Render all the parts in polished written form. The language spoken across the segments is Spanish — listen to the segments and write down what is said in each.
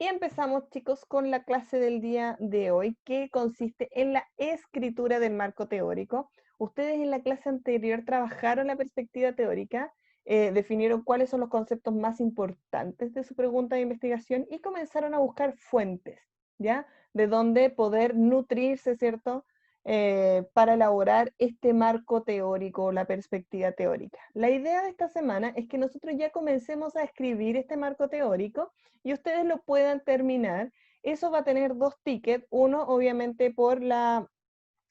Y empezamos, chicos, con la clase del día de hoy, que consiste en la escritura del marco teórico. Ustedes en la clase anterior trabajaron la perspectiva teórica, definieron cuáles son los conceptos más importantes de su pregunta de investigación y comenzaron a buscar fuentes, ¿ya? De dónde poder nutrirse, ¿cierto? Para elaborar este marco teórico, la perspectiva teórica. La idea de esta semana es que nosotros ya comencemos a escribir este marco teórico y ustedes lo puedan terminar. Eso va a tener dos tickets, uno obviamente por la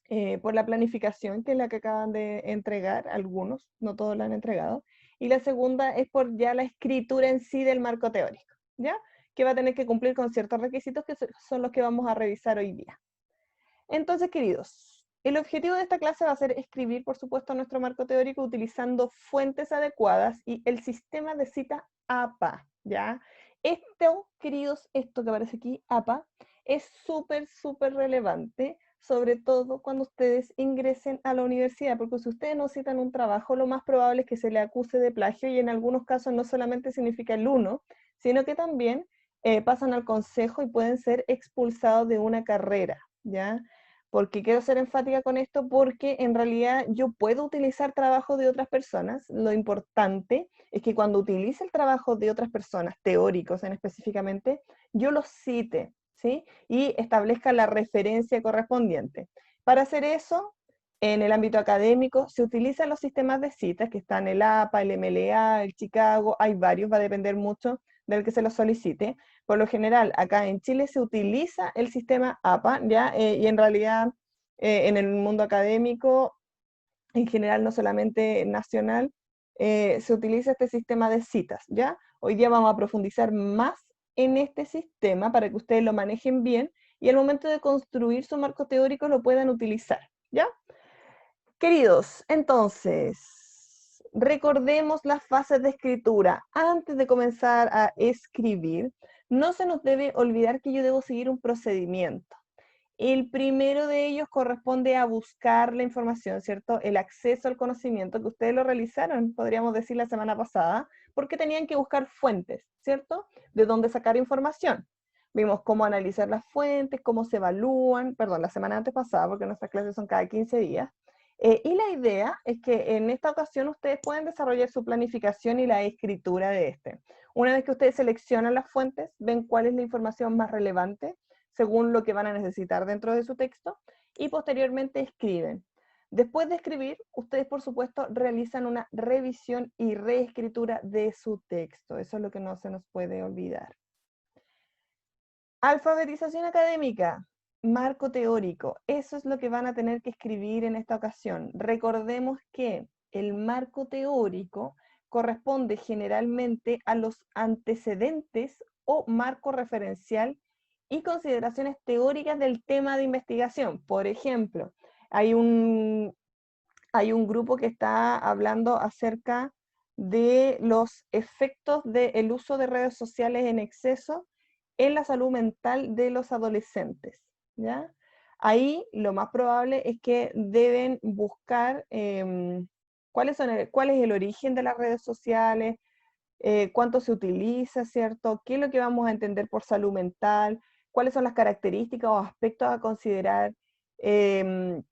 planificación, que es la que acaban de entregar, algunos, no todos la han entregado, y la segunda es por ya la escritura en sí del marco teórico, ¿ya? Que va a tener que cumplir con ciertos requisitos que son los que vamos a revisar hoy día. Entonces, queridos, el objetivo de esta clase va a ser escribir, por supuesto, nuestro marco teórico utilizando fuentes adecuadas y el sistema de cita APA, ¿ya? Esto, queridos, esto que aparece aquí, APA, es súper relevante, sobre todo cuando ustedes ingresen a la universidad, porque si ustedes no citan un trabajo, lo más probable es que se le acuse de plagio y en algunos casos no solamente significa el 1, sino que también pasan al consejo y pueden ser expulsados de una carrera, ¿ya? Porque quiero ser enfática con esto, porque en realidad yo puedo utilizar trabajo de otras personas. Lo importante es que cuando utilice el trabajo de otras personas, teóricos en específicamente, yo los cite, ¿sí? Y establezca la referencia correspondiente. Para hacer eso, en el ámbito académico, se utilizan los sistemas de citas, que están el APA, el MLA, el Chicago, hay varios, va a depender mucho del que se los solicite. Por lo general, acá en Chile se utiliza el sistema APA, ¿ya? Y en realidad, en el mundo académico, en general, no solamente nacional, se utiliza este sistema de citas, ¿ya? Hoy día vamos a profundizar más en este sistema para que ustedes lo manejen bien y al momento de construir su marco teórico lo puedan utilizar, ¿ya? Queridos, entonces, recordemos las fases de escritura. Antes de comenzar a escribir, no se nos debe olvidar que yo debo seguir un procedimiento. El primero de ellos corresponde a buscar la información, ¿cierto? El acceso al conocimiento que ustedes lo realizaron, podríamos decir, la semana pasada, porque tenían que buscar fuentes, ¿cierto? De dónde sacar información. Vimos cómo analizar las fuentes, cómo se evalúan, perdón, la semana antes pasada, porque nuestras clases son cada 15 días. Y la idea es que en esta ocasión ustedes pueden desarrollar su planificación y la escritura de este. Una vez que ustedes seleccionan las fuentes, ven cuál es la información más relevante según lo que van a necesitar dentro de su texto y posteriormente escriben. Después de escribir, ustedes por supuesto realizan una revisión y reescritura de su texto. Eso es lo que no se nos puede olvidar. Alfabetización académica, marco teórico, eso es lo que van a tener que escribir en esta ocasión. Recordemos que el marco teórico corresponde generalmente a los antecedentes o marco referencial y consideraciones teóricas del tema de investigación. Por ejemplo, hay un grupo que está hablando acerca de los efectos del uso de redes sociales en exceso en la salud mental de los adolescentes, ¿ya? Ahí lo más probable es que deben buscar cuál es el origen de las redes sociales, cuánto se utiliza, ¿cierto? ¿Qué es lo que vamos a entender por salud mental? ¿Cuáles son las características o aspectos a considerar?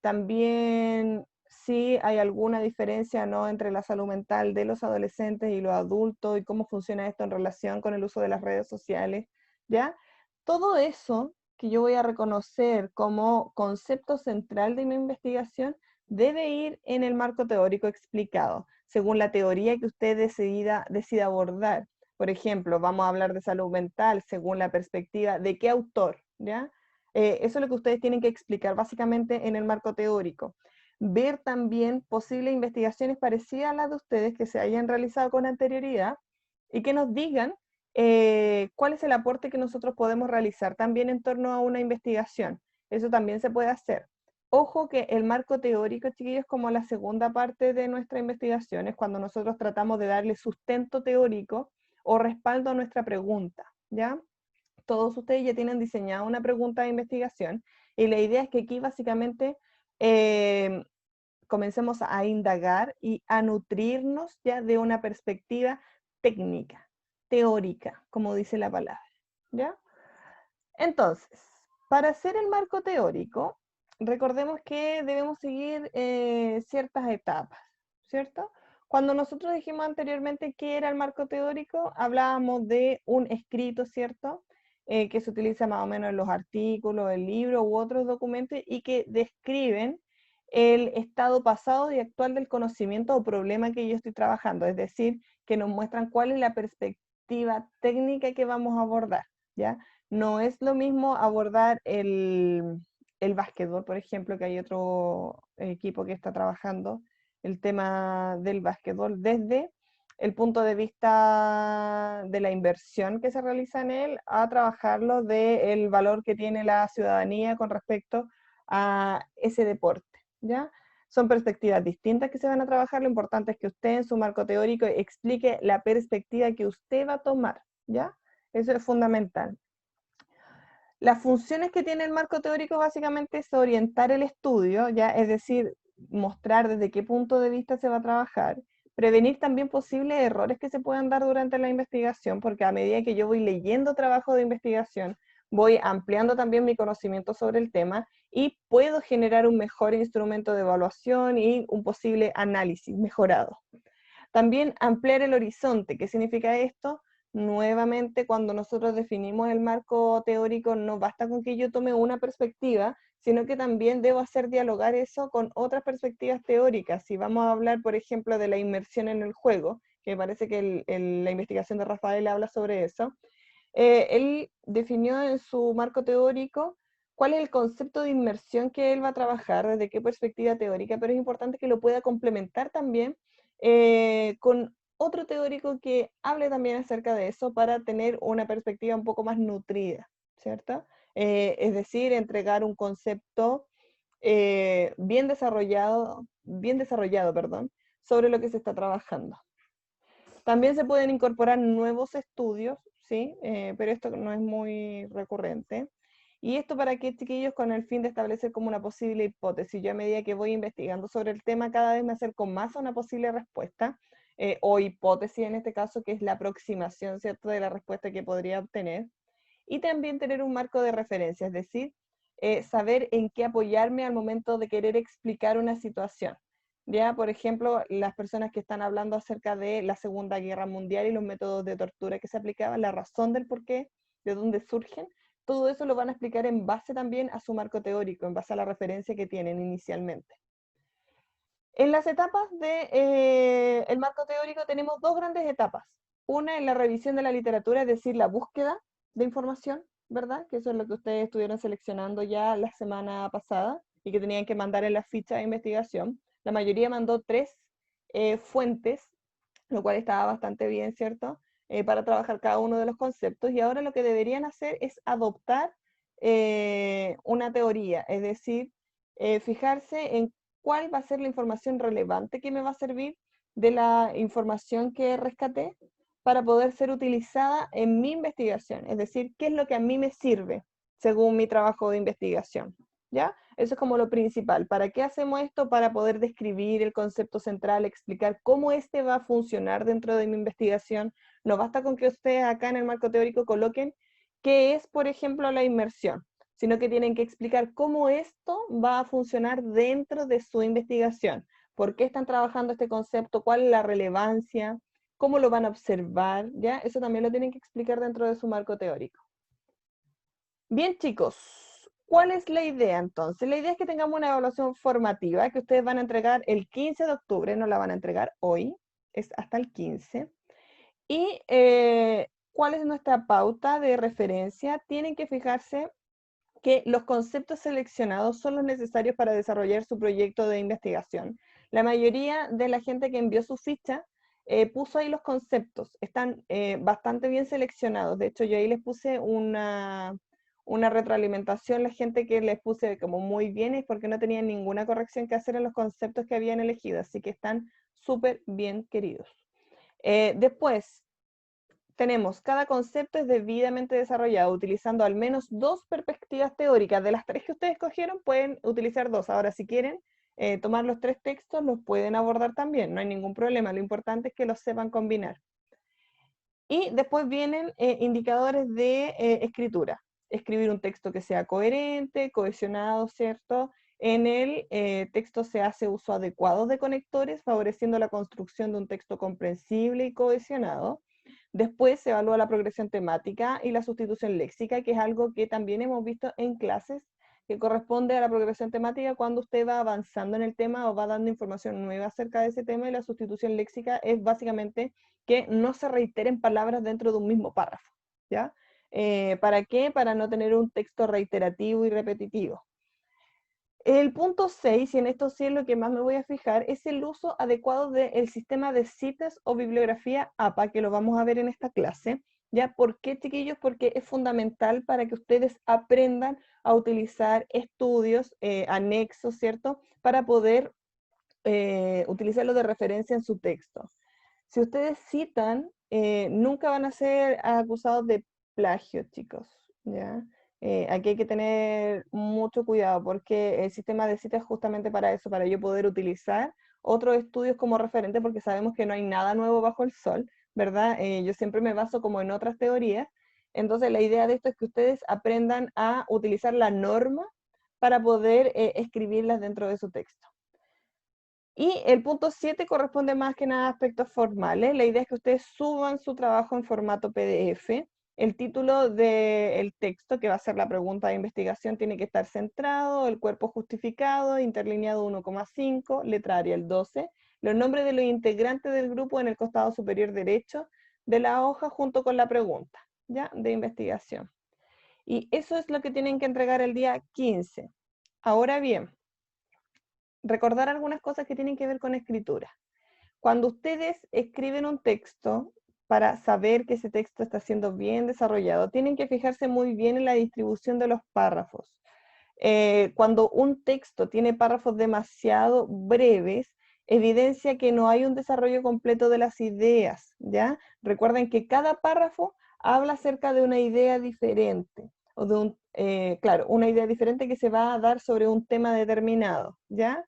También si hay alguna diferencia, ¿no?, entre la salud mental de los adolescentes y los adultos y cómo funciona esto en relación con el uso de las redes sociales, ¿ya? Todo eso que yo voy a reconocer como concepto central de mi investigación debe ir en el marco teórico explicado, según la teoría que usted decida abordar. Por ejemplo, vamos a hablar de salud mental según la perspectiva de qué autor, ¿ya? Eso es lo que ustedes tienen que explicar básicamente en el marco teórico. Ver también posibles investigaciones parecidas a las de ustedes que se hayan realizado con anterioridad y que nos digan cuál es el aporte que nosotros podemos realizar también en torno a una investigación. Eso también se puede hacer. Ojo que el marco teórico, chiquillos, como la segunda parte de nuestra investigación, es cuando nosotros tratamos de darle sustento teórico o respaldo a nuestra pregunta, ¿ya? Todos ustedes ya tienen diseñada una pregunta de investigación y la idea es que aquí básicamente eh, comencemos a indagar y a nutrirnos ya de una perspectiva técnica, teórica, como dice la palabra, ¿ya? Entonces, para hacer el marco teórico, recordemos que debemos seguir ciertas etapas, ¿cierto? Cuando nosotros dijimos anteriormente qué era el marco teórico, hablábamos de un escrito, ¿cierto? Que se utiliza más o menos en los artículos, el libro u otros documentos y que describen el estado pasado y actual del conocimiento o problema que yo estoy trabajando, es decir, que nos muestran cuál es la perspectiva técnica que vamos a abordar, ¿ya? No es lo mismo abordar el básquetbol, por ejemplo, que hay otro equipo que está trabajando el tema del básquetbol desde el punto de vista de la inversión que se realiza en él, a trabajarlo del valor que tiene la ciudadanía con respecto a ese deporte, ¿ya? Son perspectivas distintas que se van a trabajar. Lo importante es que usted en su marco teórico explique la perspectiva que usted va a tomar, ¿ya? Eso es fundamental. Las funciones que tiene el marco teórico básicamente es orientar el estudio, ¿ya? Es decir, mostrar desde qué punto de vista se va a trabajar, prevenir también posibles errores que se puedan dar durante la investigación, porque a medida que yo voy leyendo trabajo de investigación, voy ampliando también mi conocimiento sobre el tema y puedo generar un mejor instrumento de evaluación y un posible análisis mejorado. También ampliar el horizonte. ¿Qué significa esto? Nuevamente, cuando nosotros definimos el marco teórico, no basta con que yo tome una perspectiva, sino que también debo hacer dialogar eso con otras perspectivas teóricas. Si vamos a hablar, por ejemplo, de la inmersión en el juego, que me parece que la investigación de Rafael habla sobre eso, él definió en su marco teórico cuál es el concepto de inmersión que él va a trabajar, desde qué perspectiva teórica, pero es importante que lo pueda complementar también con otro teórico que hable también acerca de eso para tener una perspectiva un poco más nutrida, ¿cierto? Es decir, entregar un concepto bien desarrollado, perdón, sobre lo que se está trabajando. También se pueden incorporar nuevos estudios, ¿sí? Pero esto no es muy recurrente. ¿Y esto para qué, chiquillos? Con el fin de establecer como una posible hipótesis. Yo a medida que voy investigando sobre el tema, cada vez me acerco más a una posible respuesta, o hipótesis en este caso, que es la aproximación, ¿cierto?, de la respuesta que podría obtener. Y también tener un marco de referencia, es decir, saber en qué apoyarme al momento de querer explicar una situación. Ya, por ejemplo, las personas que están hablando acerca de la Segunda Guerra Mundial y los métodos de tortura que se aplicaban, la razón del por qué, de dónde surgen, todo eso lo van a explicar en base también a su marco teórico, en base a la referencia que tienen inicialmente. En las etapas del marco teórico tenemos dos grandes etapas. Una es la revisión de la literatura, es decir, la búsqueda de información, ¿verdad? Que eso es lo que ustedes estuvieron seleccionando ya la semana pasada y que tenían que mandar en la ficha de investigación. La mayoría mandó 3 fuentes, lo cual estaba bastante bien, ¿cierto? Para trabajar cada uno de los conceptos. Y ahora lo que deberían hacer es adoptar una teoría, es decir, fijarse en cuál va a ser la información relevante que me va a servir de la información que rescaté para poder ser utilizada en mi investigación, es decir, qué es lo que a mí me sirve según mi trabajo de investigación, ¿ya? Eso es como lo principal. ¿Para qué hacemos esto? Para poder describir el concepto central, explicar cómo este va a funcionar dentro de mi investigación. No basta con que ustedes acá en el marco teórico coloquen qué es, por ejemplo, la inmersión, sino que tienen que explicar cómo esto va a funcionar dentro de su investigación. ¿Por qué están trabajando este concepto? ¿Cuál es la relevancia? ¿Cómo lo van a observar? ¿Ya? Eso también lo tienen que explicar dentro de su marco teórico. Bien, chicos, ¿cuál es la idea entonces? La idea es que tengamos una evaluación formativa que ustedes van a entregar el 15 de octubre, no la van a entregar hoy, es hasta el 15. Y ¿cuál es nuestra pauta de referencia? Tienen que fijarse que los conceptos seleccionados son los necesarios para desarrollar su proyecto de investigación. La mayoría de la gente que envió su ficha puso ahí los conceptos, están bastante bien seleccionados. De hecho, yo ahí les puse una retroalimentación, la gente que les puse como muy bien es porque no tenían ninguna corrección que hacer en los conceptos que habían elegido, así que están súper bien queridos. Después, tenemos, cada concepto es debidamente desarrollado utilizando al menos 2 perspectivas teóricas. De las 3 que ustedes escogieron, pueden utilizar 2. Ahora, si quieren tomar los 3 textos, los pueden abordar también, no hay ningún problema. Lo importante es que los sepan combinar. Y después vienen indicadores de escritura. escribir un texto que sea coherente, cohesionado, ¿cierto? En el texto se hace uso adecuado de conectores, favoreciendo la construcción de un texto comprensible y cohesionado. Después se evalúa la progresión temática y la sustitución léxica, que es algo que también hemos visto en clases, que corresponde a la progresión temática cuando usted va avanzando en el tema o va dando información nueva acerca de ese tema, y la sustitución léxica es básicamente que no se reiteren palabras dentro de un mismo párrafo, ¿ya? ¿Para qué? Para no tener un texto reiterativo y repetitivo. El punto 6, y en esto sí es lo que más me voy a fijar, es el uso adecuado del sistema de citas o bibliografía APA, que lo vamos a ver en esta clase. ¿Ya? ¿Por qué, chiquillos? Porque es fundamental para que ustedes aprendan a utilizar estudios, anexos, ¿cierto? Para poder utilizarlo de referencia en su texto. Si ustedes citan, nunca van a ser acusados de plagio, chicos, ¿ya? Aquí hay que tener mucho cuidado porque el sistema de citas es justamente para eso, para yo poder utilizar otros estudios como referente, porque sabemos que no hay nada nuevo bajo el sol, ¿verdad? Yo siempre me baso como en otras teorías. Entonces la idea de esto es que ustedes aprendan a utilizar la norma para poder escribirlas dentro de su texto. Y el punto 7 corresponde más que nada a aspectos formales. La idea es que ustedes suban su trabajo en formato PDF. El título del texto, que va a ser la pregunta de investigación, tiene que estar centrado, el cuerpo justificado, interlineado 1,5, letra el 12, los nombres de los integrantes del grupo en el costado superior derecho de la hoja junto con la pregunta, ¿ya? De investigación. Y eso es lo que tienen que entregar el día 15. Ahora bien, recordar algunas cosas que tienen que ver con escritura. Cuando ustedes escriben un texto, para saber que ese texto está siendo bien desarrollado, tienen que fijarse muy bien en la distribución de los párrafos. Cuando un texto tiene párrafos demasiado breves, evidencia que no hay un desarrollo completo de las ideas, ¿ya? Recuerden que cada párrafo habla acerca de una idea diferente, o de claro, una idea diferente que se va a dar sobre un tema determinado, ¿ya?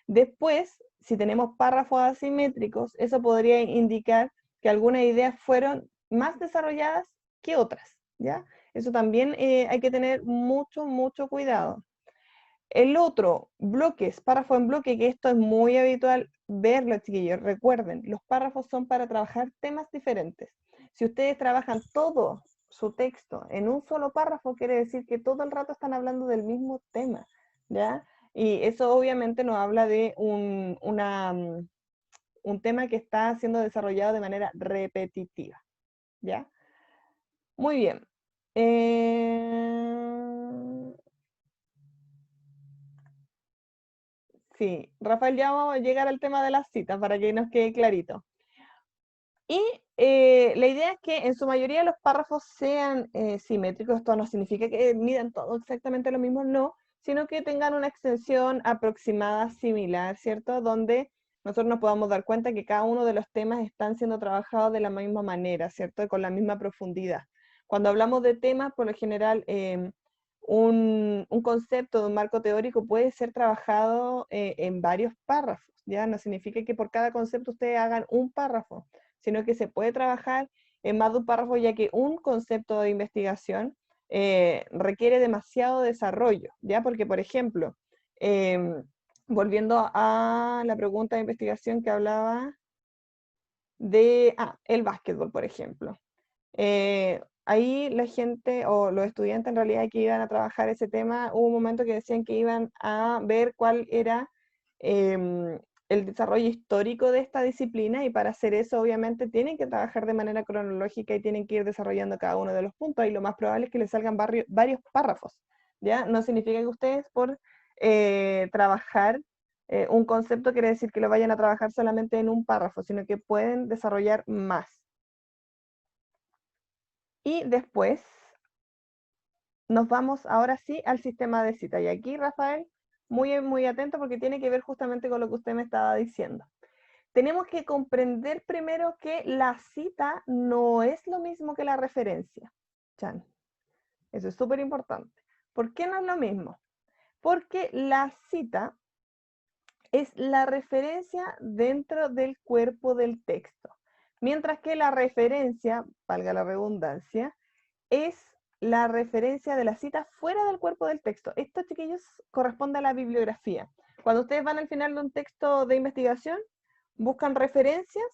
Después, si tenemos párrafos asimétricos, eso podría indicar que algunas ideas fueron más desarrolladas que otras, ¿ya? Eso también hay que tener mucho, mucho cuidado. El otro, bloques, párrafo en bloque, que esto es muy habitual verlo, chiquillos. Recuerden, los párrafos son para trabajar temas diferentes. Si ustedes trabajan todo su texto en un solo párrafo, quiere decir que todo el rato están hablando del mismo tema, ¿ya? Y eso obviamente nos habla de un tema que está siendo desarrollado de manera repetitiva, ¿ya? Muy bien. Sí, Rafael, ya vamos a llegar al tema de las citas para que nos quede clarito. Y la idea es que en su mayoría los párrafos sean simétricos. Esto no significa que midan todo exactamente lo mismo, no, sino que tengan una extensión aproximada similar, ¿cierto? Donde nosotros nos podamos dar cuenta que cada uno de los temas están siendo trabajados de la misma manera, ¿cierto? Con la misma profundidad. Cuando hablamos de temas, por lo general, un concepto de un marco teórico puede ser trabajado en varios párrafos, ¿ya? No significa que por cada concepto ustedes hagan un párrafo, sino que se puede trabajar en más de un párrafo, ya que un concepto de investigación requiere demasiado desarrollo, ¿ya? Porque, por ejemplo, volviendo a la pregunta de investigación que hablaba de, el básquetbol, por ejemplo. Ahí la gente o los estudiantes en realidad que iban a trabajar ese tema, hubo un momento que decían que iban a ver cuál era el desarrollo histórico de esta disciplina, y para hacer eso obviamente tienen que trabajar de manera cronológica y tienen que ir desarrollando cada uno de los puntos, y lo más probable es que les salgan varios párrafos, ¿ya? No significa que ustedes por trabajar un concepto quiere decir que lo vayan a trabajar solamente en un párrafo, sino que pueden desarrollar más. Y después nos vamos ahora sí al sistema de cita. Y aquí, Rafael, muy, muy atento porque tiene que ver justamente con lo que usted me estaba diciendo. Tenemos que comprender primero que la cita no es lo mismo que la referencia. Chan. Eso es súper importante. ¿Por qué no es lo mismo? Porque la cita es la referencia dentro del cuerpo del texto, mientras que la referencia, valga la redundancia, es la referencia de la cita fuera del cuerpo del texto. Esto, chiquillos, corresponde a la bibliografía. Cuando ustedes van al final de un texto de investigación, buscan referencias,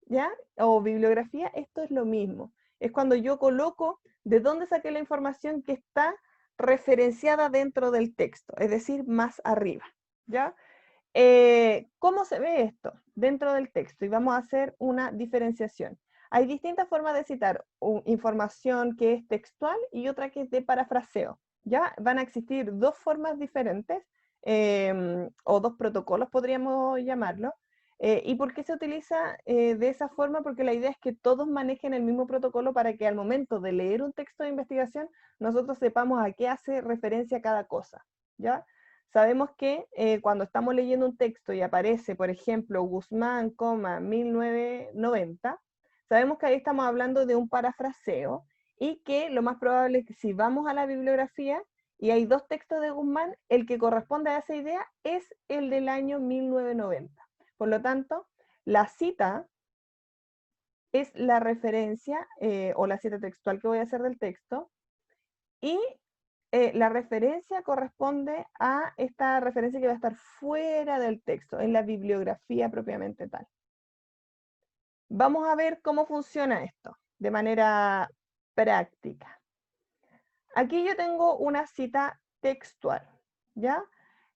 ¿ya? O bibliografía, esto es lo mismo. Es cuando yo coloco de dónde saqué la información que está referenciada dentro del texto, es decir, más arriba, ¿ya? ¿Cómo se ve esto dentro del texto? Y vamos a hacer una diferenciación. Hay distintas formas de citar información que es textual y otra que es de parafraseo. ¿Ya? Van a existir dos formas diferentes, o dos protocolos podríamos llamarlo. ¿Y por qué se utiliza de esa forma? Porque la idea es que todos manejen el mismo protocolo para que al momento de leer un texto de investigación, nosotros sepamos a qué hace referencia cada cosa. ¿Ya? Sabemos que cuando estamos leyendo un texto y aparece, por ejemplo, Guzmán, 1990, sabemos que ahí estamos hablando de un parafraseo y que lo más probable es que si vamos a la bibliografía y hay dos textos de Guzmán, el que corresponde a esa idea es el del año 1990. Por lo tanto, la cita es la referencia o la cita textual que voy a hacer del texto y la referencia corresponde a esta referencia que va a estar fuera del texto, en la bibliografía propiamente tal. Vamos a ver cómo funciona esto de manera práctica. Aquí yo tengo una cita textual, ¿ya?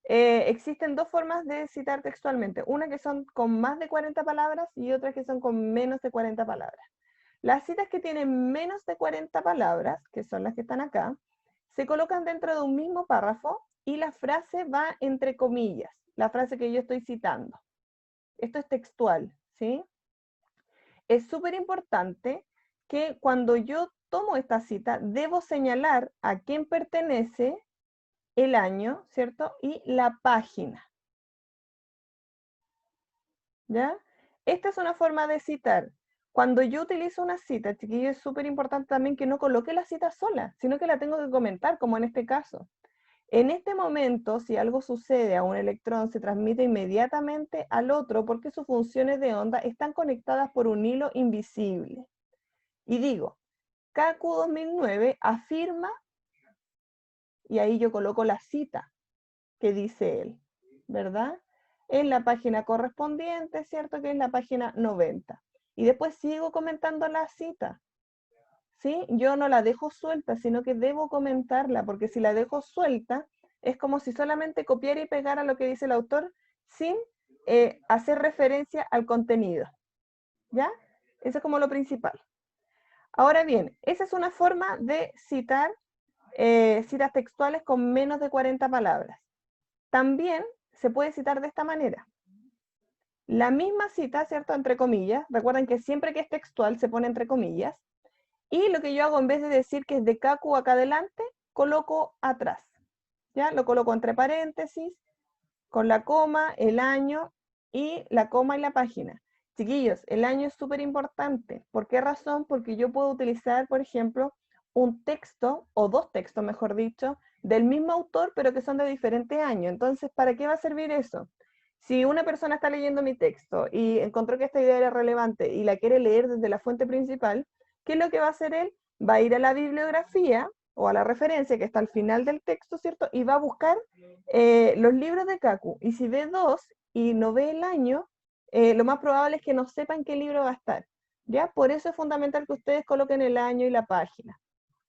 Existen dos formas de citar textualmente, una que son con más de 40 palabras y otra que son con menos de 40 palabras. Las citas que tienen menos de 40 palabras, que son las que están acá, se colocan dentro de un mismo párrafo y la frase va entre comillas, la frase que yo estoy citando. Esto es textual, ¿sí? Es súper importante que cuando yo tomo esta cita, debo señalar a quién pertenece, el año, ¿cierto? Y la página. ¿Ya? Esta es una forma de citar. Cuando yo utilizo una cita, chiquillo, es súper importante también que no coloque la cita sola, sino que la tengo que comentar, como en este caso. En este momento, si algo sucede a un electrón, se transmite inmediatamente al otro porque sus funciones de onda están conectadas por un hilo invisible. Y digo, Kaku 2009 afirma, y ahí yo coloco la cita que dice él, ¿verdad? En la página correspondiente, ¿cierto? Que es la página 90. Y después sigo comentando la cita, ¿sí? Yo no la dejo suelta, sino que debo comentarla, porque si la dejo suelta, es como si solamente copiara y pegara lo que dice el autor sin hacer referencia al contenido, ¿ya? Eso es como lo principal. Ahora bien, esa es una forma de citar citas textuales con menos de 40 palabras. También se puede citar de esta manera. La misma cita, ¿cierto? Entre comillas. Recuerden que siempre que es textual se pone entre comillas. Y lo que yo hago en vez de decir que es de Kaku acá adelante, coloco atrás. ¿Ya? Lo coloco entre paréntesis, con la coma, el año y la coma y la página. Chiquillos, el año es súper importante. ¿Por qué razón? Porque yo puedo utilizar, por ejemplo, un texto, o dos textos, mejor dicho, del mismo autor, pero que son de diferente año. Entonces, ¿para qué va a servir eso? Si una persona está leyendo mi texto y encontró que esta idea era relevante y la quiere leer desde la fuente principal, ¿qué es lo que va a hacer él? Va a ir a la bibliografía o a la referencia que está al final del texto, ¿cierto? Y va a buscar los libros de Kaku. Y si ve dos y no ve el año, lo más probable es que no sepan qué libro va a estar. ¿Ya? Por eso es fundamental que ustedes coloquen el año y la página,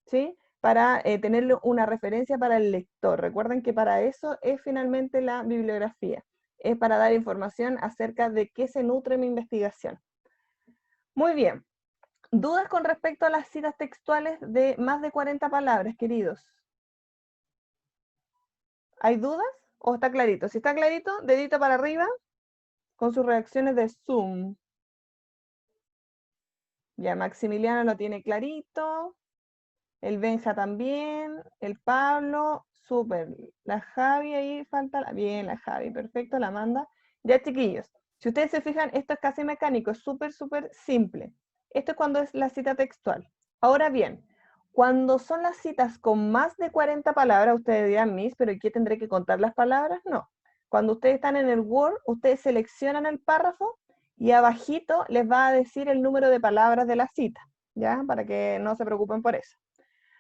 ¿sí? Para tener una referencia para el lector. Recuerden que para eso es finalmente la bibliografía. Es para dar información acerca de qué se nutre mi investigación. Muy bien. ¿Dudas con respecto a las citas textuales de más de 40 palabras, queridos? ¿Hay dudas? ¿O está clarito? Si está clarito, dedito para arriba con sus reacciones de Zoom. Ya Maximiliano lo tiene clarito. El Benja también. El Pablo. Súper. La Javi ahí falta. Bien, la Javi. Perfecto, la manda. Ya, chiquillos. Si ustedes se fijan, esto es casi mecánico. Es súper, súper simple. Esto es cuando es la cita textual. Ahora bien, cuando son las citas con más de 40 palabras, ustedes dirán, Miss, ¿pero qué tendré que contar las palabras? No. Cuando ustedes están en el Word, ustedes seleccionan el párrafo y abajito les va a decir el número de palabras de la cita, ¿ya? Para que no se preocupen por eso.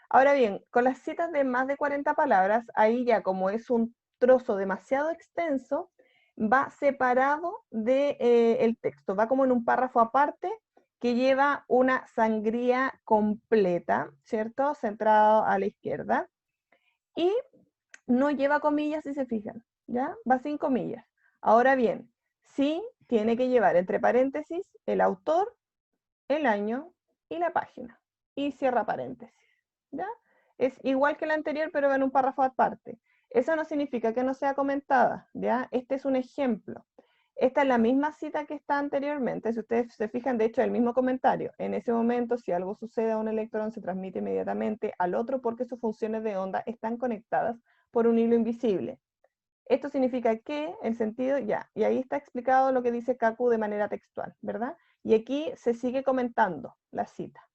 Ahora bien, con las citas de más de 40 palabras, ahí ya como es un trozo demasiado extenso, va separado de, el texto, va como en un párrafo aparte que lleva una sangría completa, ¿cierto? Centrado a la izquierda. Y no lleva comillas si se fijan, ¿ya? Va sin comillas. Ahora bien, sí tiene que llevar entre paréntesis el autor, el año y la página. Y cierra paréntesis, ¿ya? Es igual que la anterior, pero en un párrafo aparte. Eso no significa que no sea comentada, ¿ya? Este es un ejemplo. Esta es la misma cita que está anteriormente. Si ustedes se fijan, de hecho, el mismo comentario. En ese momento, si algo sucede a un electrón, se transmite inmediatamente al otro porque sus funciones de onda están conectadas por un hilo invisible. Esto significa que el sentido, ya, y ahí está explicado lo que dice Kaku de manera textual, ¿verdad? Y aquí se sigue comentando la cita,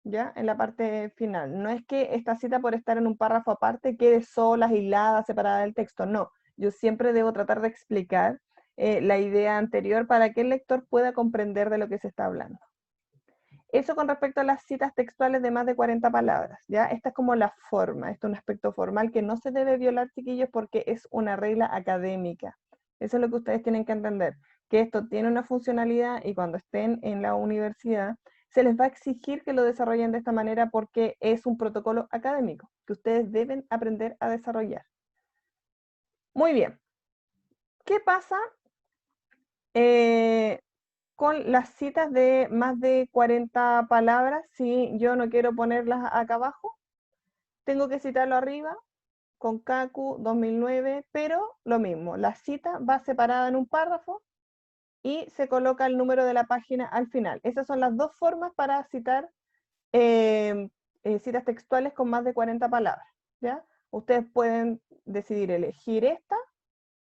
¿ya? En la parte final. No es que esta cita, por estar en un párrafo aparte, quede sola, aislada, separada del texto, no. Yo siempre debo tratar de explicar la idea anterior para que el lector pueda comprender de lo que se está hablando. Eso con respecto a las citas textuales de más de 40 palabras, ¿ya? Esta es como la forma, esto es un aspecto formal que no se debe violar, chiquillos, porque es una regla académica. Eso es lo que ustedes tienen que entender, que esto tiene una funcionalidad y cuando estén en la universidad se les va a exigir que lo desarrollen de esta manera porque es un protocolo académico que ustedes deben aprender a desarrollar. Muy bien. ¿Qué pasa con las citas de más de 40 palabras si yo no quiero ponerlas acá abajo? Tengo que citarlo arriba con Kaku 2009, pero lo mismo, la cita va separada en un párrafo y se coloca el número de la página al final. Esas son las dos formas para citar citas textuales con más de 40 palabras, ¿ya? Ustedes pueden decidir elegir esta,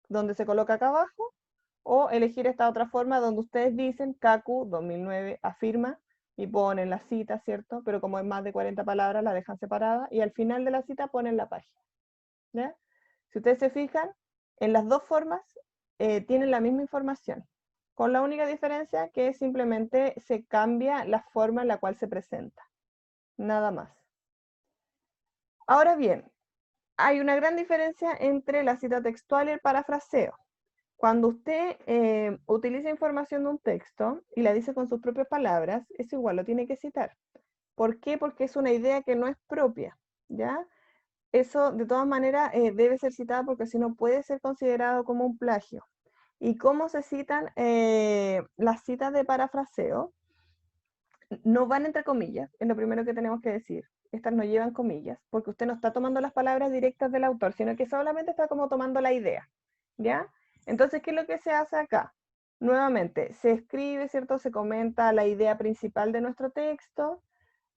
donde se coloca acá abajo, o elegir esta otra forma donde ustedes dicen Kaku 2009 afirma y ponen la cita, ¿cierto? Pero como es más de 40 palabras, la dejan separada y al final de la cita ponen la página, ¿ya? Si ustedes se fijan, en las dos formas tienen la misma información, con la única diferencia que simplemente se cambia la forma en la cual se presenta, nada más. Ahora bien, hay una gran diferencia entre la cita textual y el parafraseo. Cuando usted utiliza información de un texto y la dice con sus propias palabras, eso igual lo tiene que citar. ¿Por qué? Porque es una idea que no es propia, ¿ya? Eso de todas maneras debe ser citado porque si no puede ser considerado como un plagio. ¿Y cómo se citan las citas de parafraseo? No van entre comillas, es lo primero que tenemos que decir. Estas no llevan comillas, porque usted no está tomando las palabras directas del autor, sino que solamente está como tomando la idea, ¿ya? Entonces, ¿qué es lo que se hace acá? Nuevamente, se escribe, ¿cierto? Se comenta la idea principal de nuestro texto,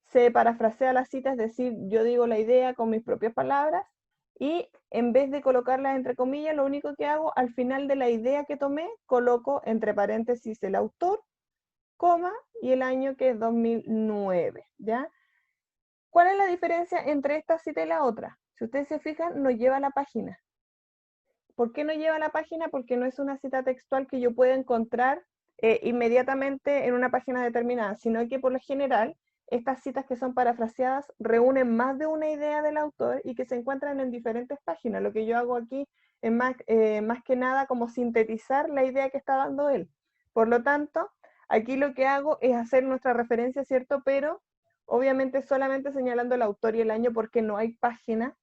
se parafrasea la cita, es decir, yo digo la idea con mis propias palabras, y en vez de colocarlas entre comillas, lo único que hago, al final de la idea que tomé, coloco entre paréntesis el autor, coma, y el año que es 2009, ¿ya? ¿Cuál es la diferencia entre esta cita y la otra? Si ustedes se fijan, no lleva la página. ¿Por qué no lleva la página? Porque no es una cita textual que yo pueda encontrar inmediatamente en una página determinada, sino que por lo general estas citas que son parafraseadas reúnen más de una idea del autor y que se encuentran en diferentes páginas. Lo que yo hago aquí es más que nada como sintetizar la idea que está dando él. Por lo tanto, aquí lo que hago es hacer nuestra referencia, ¿cierto? Pero obviamente solamente señalando el autor y el año porque no hay página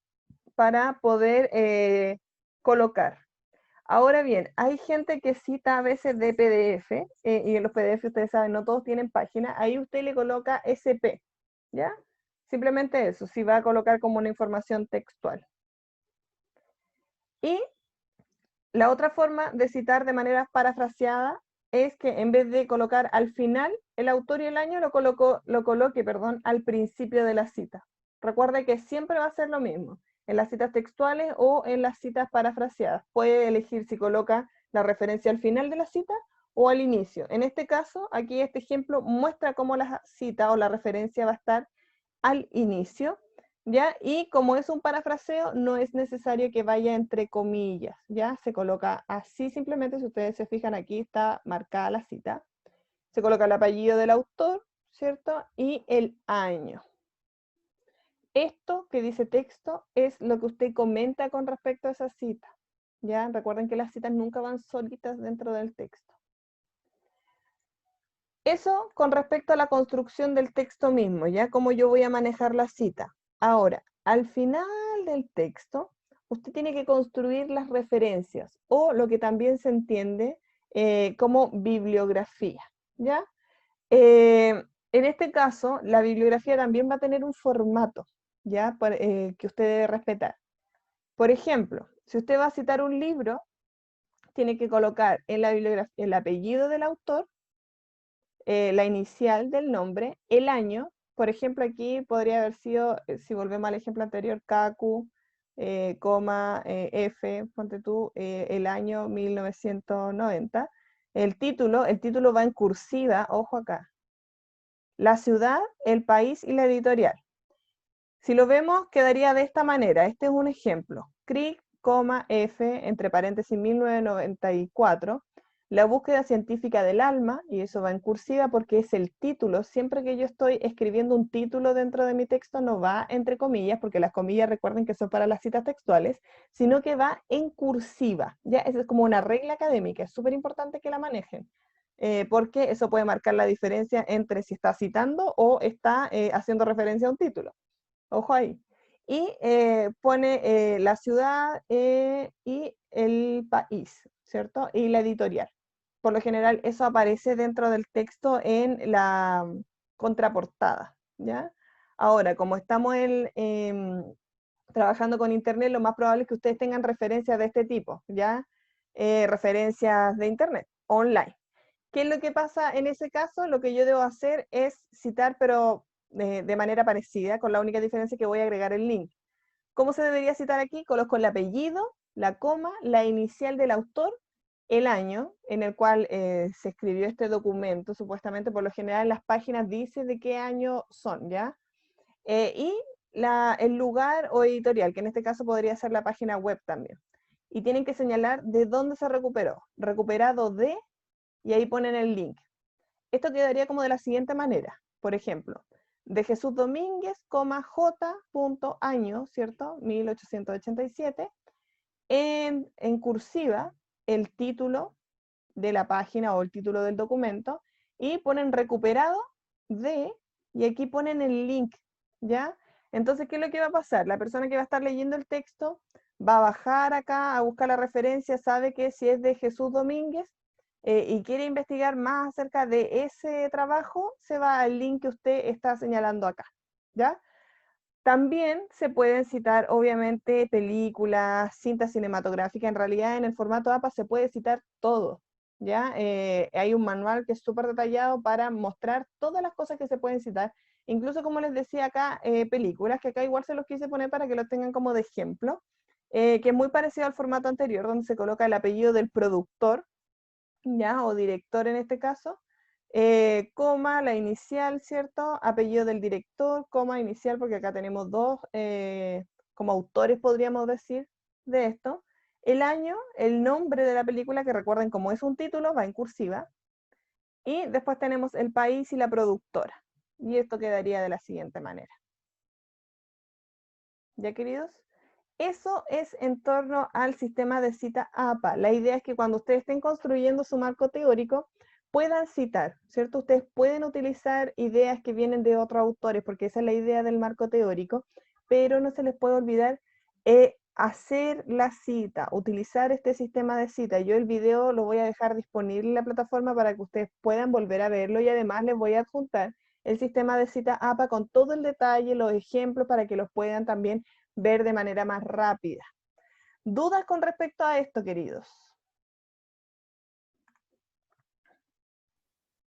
para poder colocar. Ahora bien, hay gente que cita a veces de PDF, y en los PDF ustedes saben, no todos tienen página, ahí usted le coloca SP, ¿ya? Simplemente eso, si va a colocar como una información textual. Y la otra forma de citar de manera parafraseada es que en vez de colocar al final el autor y el año, lo coloque, perdón, al principio de la cita. Recuerde que siempre va a ser lo mismo, en las citas textuales o en las citas parafraseadas. Puede elegir si coloca la referencia al final de la cita o al inicio. En este caso, aquí este ejemplo muestra cómo la cita o la referencia va a estar al inicio, ¿ya? Y como es un parafraseo, no es necesario que vaya entre comillas, ¿ya? Se coloca así simplemente, si ustedes se fijan, aquí está marcada la cita. Se coloca el apellido del autor, ¿cierto? Y el año. Esto que dice texto es lo que usted comenta con respecto a esa cita. ¿Ya? Recuerden que las citas nunca van solitas dentro del texto. Eso con respecto a la construcción del texto mismo, ¿ya? Cómo yo voy a manejar la cita. Ahora, al final del texto, usted tiene que construir las referencias, o lo que también se entiende como bibliografía, ¿ya? En este caso, la bibliografía también va a tener un formato, ¿ya? Que usted debe respetar. Por ejemplo, si usted va a citar un libro, tiene que colocar en la bibliografía el apellido del autor, la inicial del nombre, el año. Por ejemplo, aquí podría haber sido, si volvemos al ejemplo anterior, KQ, F, ponte tú, el año 1990. El título va en cursiva, ojo acá. La ciudad, el país y la editorial. Si lo vemos, quedaría de esta manera. Este es un ejemplo. Crick, F, entre paréntesis, 1994. La búsqueda científica del alma, y eso va en cursiva porque es el título. Siempre que yo estoy escribiendo un título dentro de mi texto, no va entre comillas, porque las comillas recuerden que son para las citas textuales, sino que va en cursiva. Ya, esa es como una regla académica, es súper importante que la manejen. Porque eso puede marcar la diferencia entre si está citando o está haciendo referencia a un título. Ojo ahí. Y pone la ciudad y el país, ¿cierto? Y la editorial. Por lo general, eso aparece dentro del texto en la contraportada, ¿ya? Ahora, como estamos trabajando con Internet, lo más probable es que ustedes tengan referencias de este tipo, ¿ya? Referencias de Internet, online. ¿Qué es lo que pasa en ese caso? Lo que yo debo hacer es citar, pero de manera parecida, con la única diferencia que voy a agregar el link. ¿Cómo se debería citar aquí? Coloco el apellido, la coma, la inicial del autor, el año en el cual se escribió este documento, supuestamente por lo general en las páginas dice de qué año son, ¿ya? Y el lugar o editorial, que en este caso podría ser la página web también. Y tienen que señalar de dónde se recuperó. Recuperado de, y ahí ponen el link. Esto quedaría como de la siguiente manera. Por ejemplo, de Jesús Domínguez, J. año, ¿cierto? 1887. En cursiva, el título de la página o el título del documento, y ponen recuperado de, y aquí ponen el link, ¿ya? Entonces, ¿qué es lo que va a pasar? La persona que va a estar leyendo el texto va a bajar acá a buscar la referencia, sabe que si es de Jesús Domínguez, y quiere investigar más acerca de ese trabajo, se va al link que usted está señalando acá, ¿ya? También se pueden citar, obviamente, películas, cintas cinematográficas. En realidad, en el formato APA se puede citar todo, ¿ya? Hay un manual que es súper detallado para mostrar todas las cosas que se pueden citar. Incluso, como les decía acá, películas, que acá igual se los quise poner para que lo tengan como de ejemplo, que es muy parecido al formato anterior, donde se coloca el apellido del productor, ¿ya? O director en este caso, coma, la inicial, ¿cierto? Apellido del director, coma, inicial, porque acá tenemos dos como autores, podríamos decir, de esto. El año, el nombre de la película, que recuerden como es un título, va en cursiva. Y después tenemos el país y la productora. Y esto quedaría de la siguiente manera. ¿Ya, queridos? Eso es en torno al sistema de cita APA. La idea es que cuando ustedes estén construyendo su marco teórico, puedan citar, ¿cierto? Ustedes pueden utilizar ideas que vienen de otros autores, porque esa es la idea del marco teórico, pero no se les puede olvidar hacer la cita, utilizar este sistema de cita. Yo el video lo voy a dejar disponible en la plataforma para que ustedes puedan volver a verlo, y además les voy a adjuntar el sistema de cita APA con todo el detalle, los ejemplos, para que los puedan también ver de manera más rápida. ¿Dudas con respecto a esto, queridos?